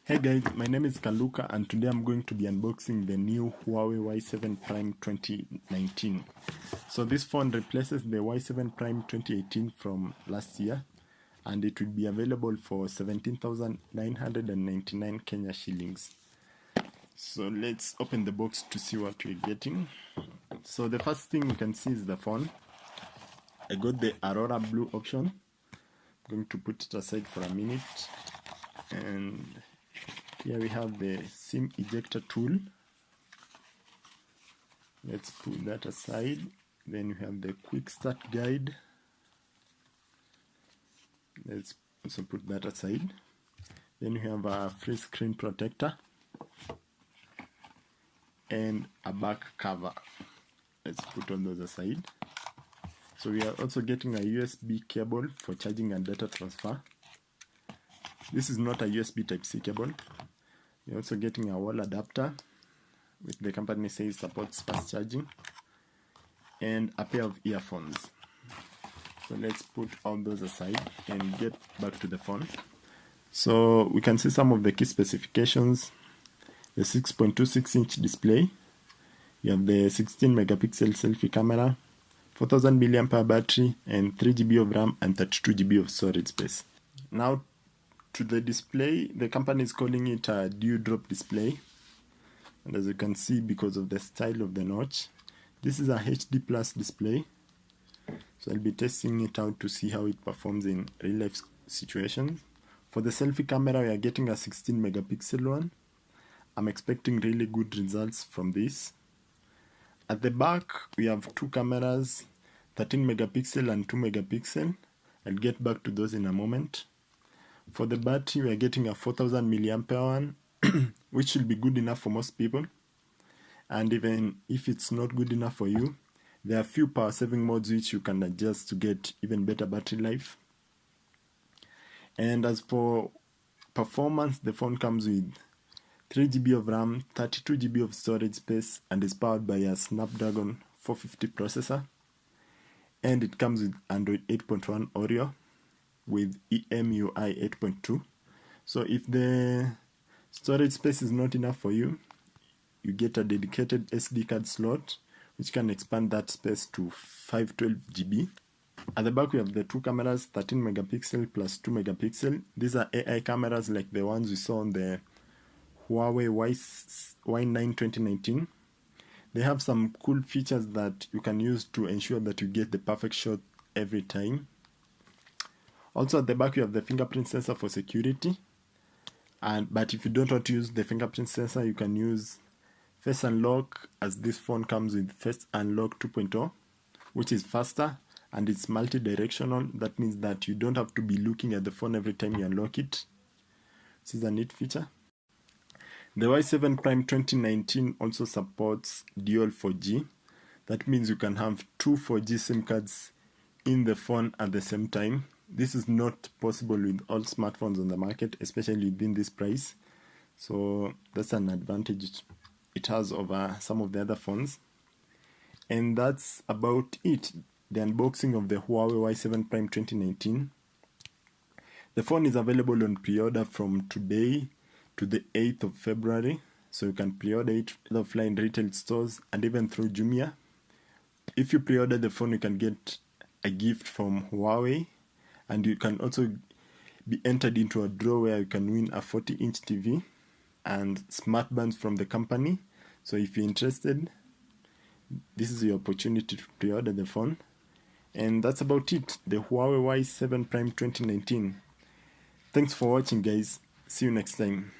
Hey guys, my name is Kaluka and today I'm going to be unboxing the new Huawei Y7 Prime 2019. So this phone replaces the Y7 Prime 2018 from last year and it will be available for 17,999 Kenya shillings. So let's open the box to see what we're getting. So the first thing you can see is the phone. I got the Aurora Blue option. I'm going to put it aside for a minute. And here we have the SIM ejector tool. Let's put that aside. Then we have the quick start guide. Let's also put that aside. Then we have a free screen protector and a back cover. Let's put all those aside. So we are also getting a USB cable for charging and data transfer. This is not a USB Type-C cable. We're also getting a wall adapter, which the company says supports fast charging, and a pair of earphones. So let's put all those aside and get back to the phone. So we can see some of the key specifications. The 6.26-inch display. You have the 16 megapixel selfie camera, 4000 mAh battery, and 3 GB of RAM and 32 GB of storage space. Now to the display, the company is calling it a dewdrop display, and as you can see, because of the style of the notch, this is a HD plus display. So I'll be testing it out to see how it performs in real life situations. For the selfie camera, we are getting a 16 megapixel one. I'm expecting really good results from this. At the back, we have two cameras, 13 megapixel and 2 megapixel. I'll get back to those in a moment. For the battery, we are getting a 4000 mAh one, which will be good enough for most people. And even if it's not good enough for you, there are a few power saving modes which you can adjust to get even better battery life. And as for performance, the phone comes with 3 GB of RAM, 32 GB of storage space, and is powered by a Snapdragon 450 processor. And it comes with Android 8.1 Oreo with EMUI 8.2. So if the storage space is not enough for you, you get a dedicated SD card slot which can expand that space to 512 GB. At the back we have the two cameras, 13 megapixel plus 2 megapixel. These are AI cameras like the ones we saw on the Huawei Y9 2019. They have some cool features that you can use to ensure that you get the perfect shot every time. Also at the back you have the fingerprint sensor for security, but if you don't want to use the fingerprint sensor, you can use Face Unlock, as this phone comes with Face Unlock 2.0, which is faster and it's multi-directional. That means that you don't have to be looking at the phone every time you unlock it. This is a neat feature. The Y7 Prime 2019 also supports dual 4G. That means you can have two 4G SIM cards in the phone at the same time. This is not possible with all smartphones on the market, especially within this price. So that's an advantage it has over some of the other phones. And that's about it, the unboxing of the Huawei Y7 Prime 2019. The phone is available on pre-order from today to the 8th of February. So you can pre-order it offline retail stores and even through Jumia. If you pre-order the phone, you can get a gift from Huawei. And you can also be entered into a draw where you can win a 40-inch TV and smart bands from the company. So if you're interested, this is your opportunity to pre-order the phone. And that's about it, the Huawei Y7 Prime 2019. Thanks for watching, guys. See you next time.